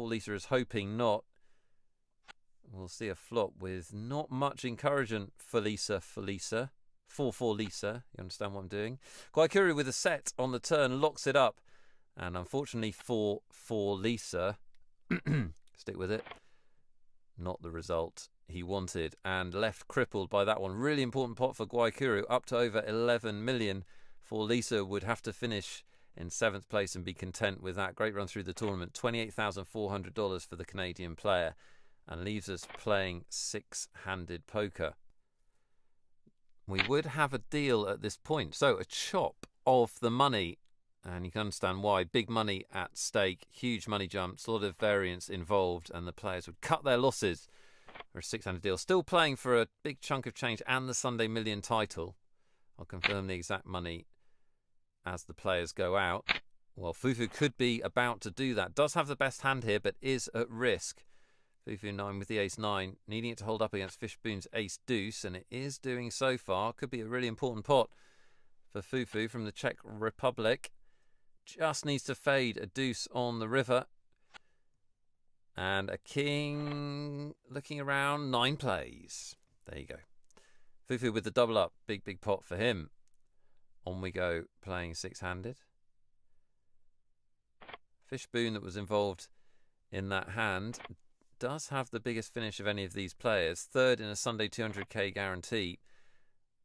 Lisa is hoping not. We'll see a flop with not much encouragement for Lisa. 4-4 Lisa. You understand what I'm doing? Guaikuru with a set on the turn locks it up. And unfortunately 4-4 Lisa. Stick with it. Not the result he wanted. And left crippled by that one. Really important pot for Guaikuru. Up to over 11 million. For Lisa would have to finish in 7th place and be content with that. Great run through the tournament. $28,400 for the Canadian player. And leaves us playing 6-handed poker. We would have a deal at this point. So a chop of the money. And you can understand why. Big money at stake. Huge money jumps. A lot of variance involved. And the players would cut their losses for a 6-handed deal. Still playing for a big chunk of change and the Sunday Million title. I'll confirm the exact money as the players go out. Well, Fufu could be about to do that. Does have the best hand here, but is at risk. Fufu 9 with the ace-9, needing it to hold up against Fishboon's ace-deuce, and it is doing so far. Could be a really important pot for Fufu from the Czech Republic. Just needs to fade a deuce on the river. And a king looking around, 9 plays. There you go. Fufu with the double up, big pot for him. On we go, playing 6-handed. Fishboon that was involved in that hand does have the biggest finish of any of these players. 3rd in a Sunday 200k guarantee,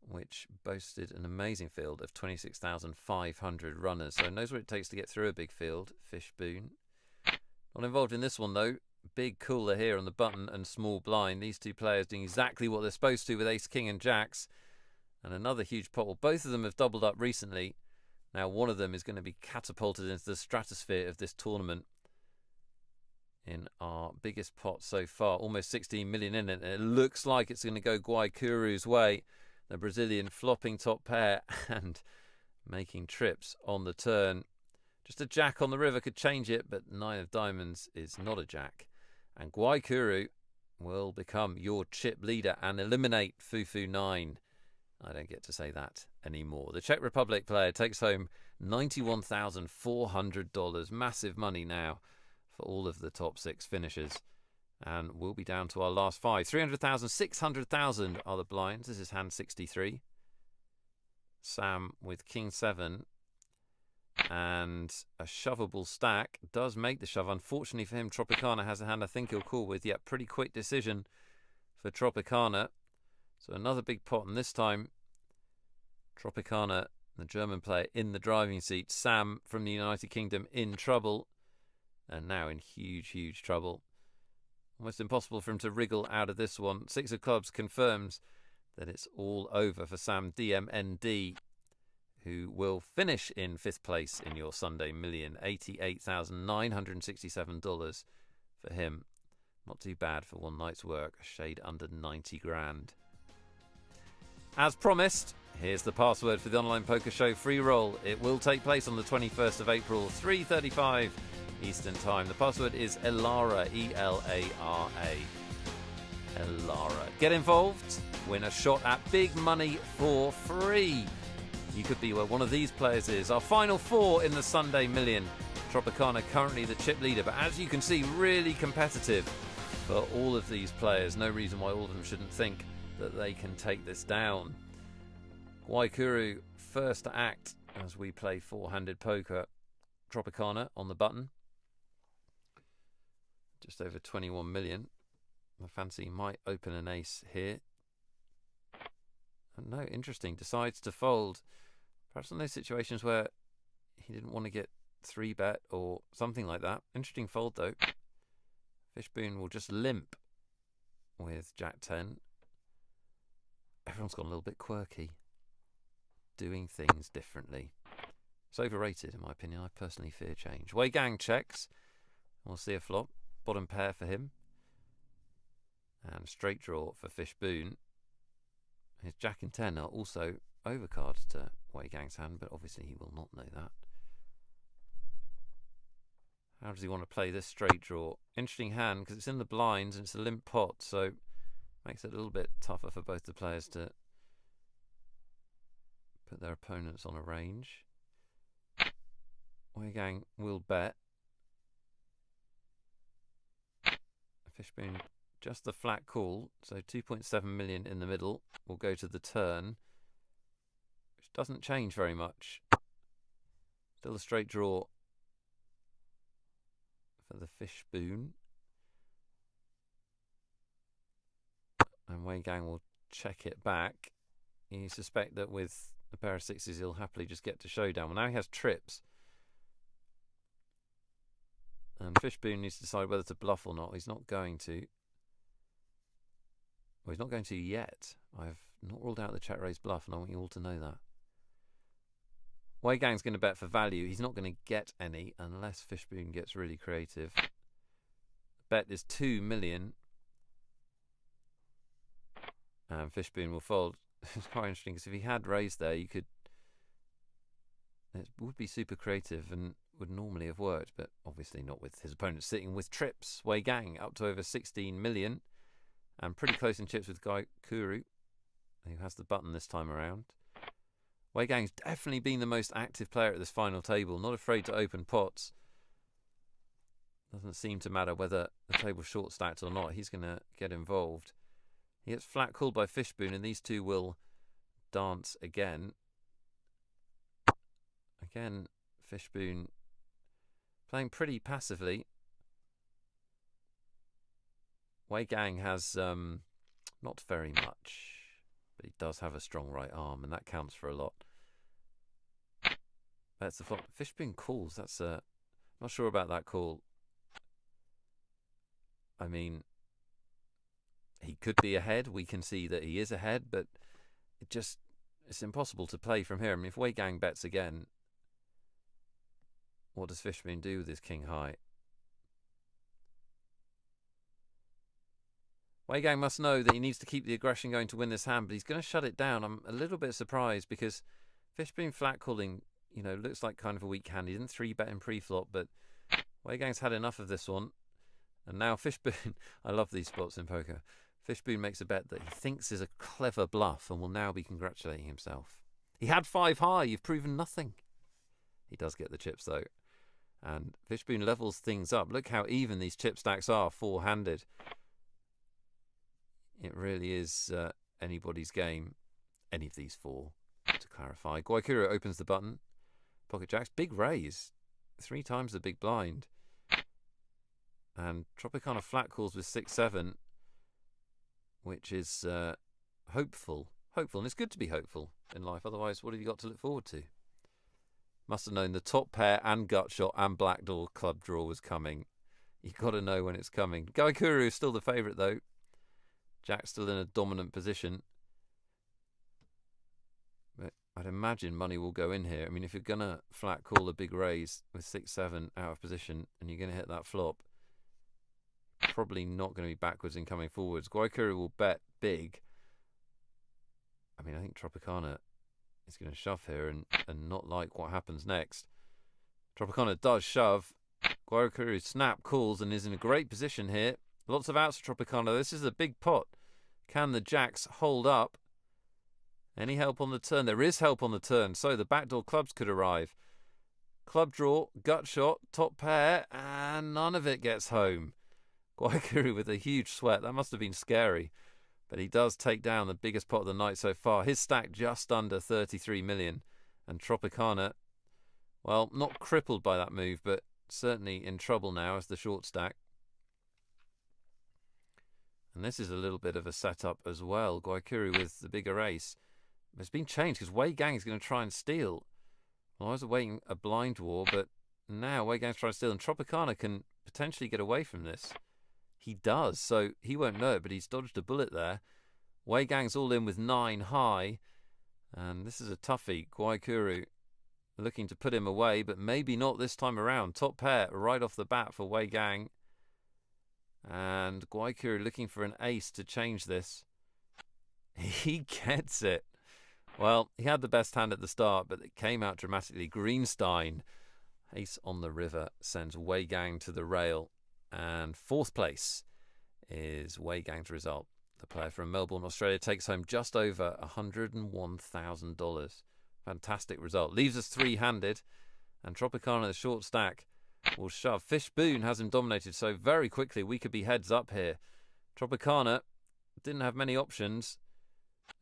which boasted an amazing field of 26,500 runners. So knows what it takes to get through a big field, Fishboon. Not involved in this one though. Big cooler here on the button and small blind. These two players doing exactly what they're supposed to with ace, king and jacks. And another huge pot. Well, both of them have doubled up recently. Now one of them is going to be catapulted into the stratosphere of this tournament. In our biggest pot so far, almost 16 million in it. And it looks like it's going to go Guaikuru's way. The Brazilian flopping top pair and making trips on the turn. Just a jack on the river could change it, but 9 of diamonds is not a jack. And Guaikuru will become your chip leader and eliminate Fufu 9. I don't get to say that anymore. The Czech Republic player takes home $91,400. Massive money now for all of the top 6 finishers. And we'll be down to our last 5. 300,000, 600,000 are the blinds. This is hand 63. Sam with King 7 and a shovable stack does make the shove. Unfortunately for him, Tropicana has a hand I think he'll call with. Yet pretty quick decision for Tropicana. So another big pot, and this time Tropicana, the German player, in the driving seat. Sam from the United Kingdom in trouble, and now in huge trouble. Almost impossible for him to wriggle out of this one. 6 of clubs confirms that it's all over for Sam DMND, who will finish in 5th place in your Sunday Million. $88,967 for him. Not too bad for one night's work. A shade under 90 grand. As promised, here's the password for the Online Poker Show free roll. It will take place on the 21st of April, 3:35 Eastern Time. The password is Elara, E-L-A-R-A. Elara. Get involved. Win a shot at big money for free. You could be where one of these players is. Our final 4 in the Sunday Million. Tropicana currently the chip leader, but as you can see, really competitive for all of these players. No reason why all of them shouldn't think that they can take this down. Guaikuru first to act as we play 4-handed poker. Tropicana on the button. Just over 21 million. I fancy he might open an ace here. And no, interesting. Decides to fold. Perhaps in those situations where he didn't want to get 3-bet or something like that. Interesting fold though. Fishboon will just limp with Jack 10. Everyone's gone a little bit quirky. Doing things differently. It's overrated in my opinion. I personally fear change. Wei Gang checks. We'll see a flop. Bottom pair for him. And straight draw for Fishboon. His Jack and 10 are also overcards to Wei Gang's hand, but obviously he will not know that. How does he want to play this straight draw? Interesting hand because it's in the blinds and it's a limp pot, so makes it a little bit tougher for both the players to put their opponents on a range. Wei Gang will bet. Fishbone, just the flat call. So 2.7 million in the middle will go to the turn, which doesn't change very much. Still a straight draw for the Fishbone. And Wei Gang will check it back. You suspect that with a pair of sixes, he'll happily just get to showdown. Well, now he has trips. And Fishbone needs to decide whether to bluff or not. He's not going to. Well, he's not going to yet. I've not ruled out the check raise bluff, and I want you all to know that. Wei Gang's going to bet for value. He's not going to get any unless Fishbone gets really creative. Bet is 2 million. And Fishbone will fold. It's quite interesting because if he had raised there, you could. It would be super creative and would normally have worked, but obviously not with his opponent sitting with trips. Wei Gang up to over 16 million and pretty close in chips with Guy Kuru, who has the button this time around. Wei Gang's definitely been the most active player at this final table, not afraid to open pots. Doesn't seem to matter whether the table's short stacked or not, he's going to get involved. He gets flat called by Fishbone, and these two will dance again. Again, Fishbone playing pretty passively. Wei Gang has not very much, but he does have a strong right arm, and that counts for a lot. That's the flop. Fishbone calls. That's not sure about that call. I mean, he could be ahead. We can see that he is ahead, but it's impossible to play from here. I mean, if Wei Gang bets again, what does Fishbone do with his king high? Wei Gang must know that he needs to keep the aggression going to win this hand, but he's going to shut it down. I'm a little bit surprised because Fishbone flat calling, you know, looks like kind of a weak hand. He didn't 3-bet in pre-flop, but Wei Gang's had enough of this one. And now Fishbone, I love these spots in poker. Fishbone makes a bet that he thinks is a clever bluff and will now be congratulating himself. He had 5 high. You've proven nothing. He does get the chips though. And Fishbone levels things up. Look how even these chip stacks are, 4-handed. It really is anybody's game. Any of these 4, to clarify. Guaikuro opens the button. Pocket jacks. Big raise. 3 times the big blind. And Tropicana flat calls with 6-7, which is hopeful. Hopeful, and it's good to be hopeful in life. Otherwise, what have you got to look forward to? Must have known the top pair and gut shot and blackdoor club draw was coming. You've got to know when it's coming. Guaikuro is still the favourite, though. Jack's still in a dominant position. But I'd imagine money will go in here. I mean, if you're going to flat call a big raise with 6-7 out of position and you're going to hit that flop, probably not going to be backwards in coming forwards. Guaikuro will bet big. I mean, I think Tropicana is going to shove here and not like what happens next. Tropicana does shove. Guaikuro snap calls and is in a great position here. Lots of outs for Tropicana. This is a big pot. Can the jacks hold up? Any help on the turn? There is help on the turn, so the backdoor clubs could arrive. Club draw, gut shot, top pair, and none of it gets home. Guaikuro with a huge sweat. That must have been scary. But he does take down the biggest pot of the night so far. His stack just under 33 million. And Tropicana, well, not crippled by that move, but certainly in trouble now as the short stack. And this is a little bit of a setup as well. Guaikuro with the bigger ace. But it's been changed because Wei Gang is going to try and steal. Well, I was awaiting a blind war, but now Wei Gang's trying to steal. And Tropicana can potentially get away from this. He does, so he won't know it, but he's dodged a bullet there. Wei Gang's all in with 9 high. And this is a toughie. Guaikuro looking to put him away, but maybe not this time around. Top pair right off the bat for Wei Gang. And Guaikuro looking for an ace to change this. He gets it. Well, he had the best hand at the start, but it came out dramatically. Greenstein, ace on the river, sends Wei Gang to the rail. And 4th place is Wei Gang's result. The player from Melbourne, Australia, takes home just over $101,000. Fantastic result. Leaves us 3-handed. And Tropicana, the short stack, will shove. Fishbone has him dominated, so very quickly we could be heads up here. Tropicana didn't have many options.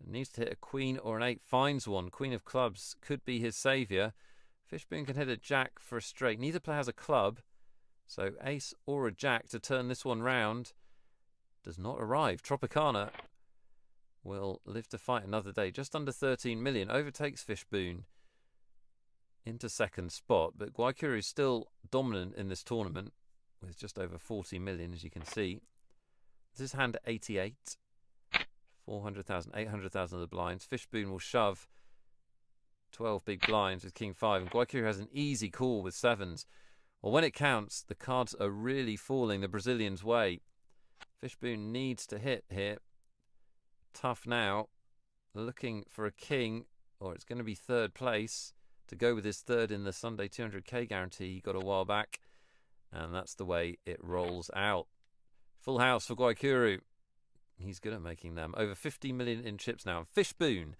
Needs to hit a queen or an 8. Finds one. Queen of clubs could be his saviour. Fishbone can hit a jack for a straight. Neither player has a club, so ace or a jack to turn this one round does not arrive. Tropicana will live to fight another day. Just under 13 million. Overtakes Fishbone into second spot, but Guaycuru is still dominant in this tournament with just over 40 million, as you can see. This is hand 88. 400,000, 800,000 of the blinds. Fishbone will shove 12 big blinds with king 5, and Guaycuru has an easy call with 7s. Well, when it counts, the cards are really falling the Brazilian's way. Fishbone needs to hit here. Tough now. Looking for a king, or it's going to be third place to go with his third in the Sunday 200k guarantee he got a while back. And that's the way it rolls out. Full house for Guaycuru. He's good at making them. Over 50 million in chips now. And Fishbone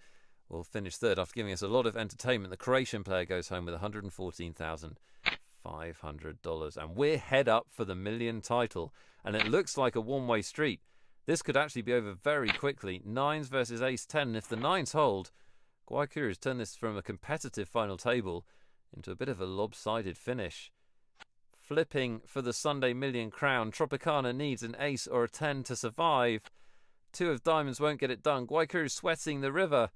will finish third after giving us a lot of entertainment. The Croatian player goes home with $114,500. And we're head up for the million title. And it looks like a one-way street. This could actually be over very quickly. 9s versus ace 10. And if the 9s hold, Guaycuru has turned this from a competitive final table into a bit of a lopsided finish. Flipping for the Sunday million crown. Tropicana needs an ace or a 10 to survive. 2 of diamonds won't get it done. Guaycuru sweating the river.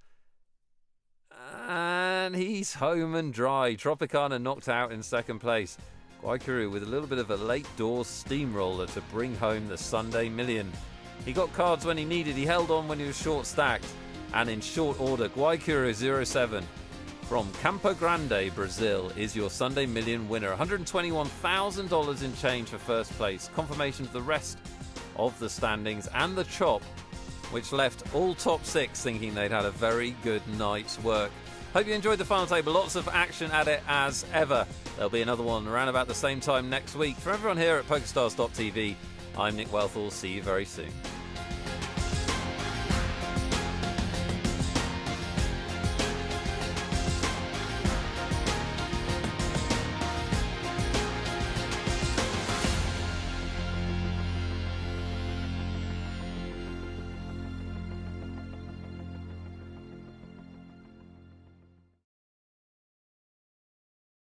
And he's home and dry. Tropicana knocked out in second place. Guaycuru with a little bit of a late doors steamroller to bring home the Sunday million. He got cards when he needed. He held on when he was short stacked. And in short order, Guaycuru 07 from Campo Grande, Brazil, is your Sunday million winner. $121,000 in change for first place. Confirmation of the rest of the standings and the chop, which left all top 6 thinking they'd had a very good night's work. Hope you enjoyed the final table. Lots of action at it as ever. There'll be another one around about the same time next week. For everyone here at PokerStars.tv, I'm Nick Wealthall. See you very soon.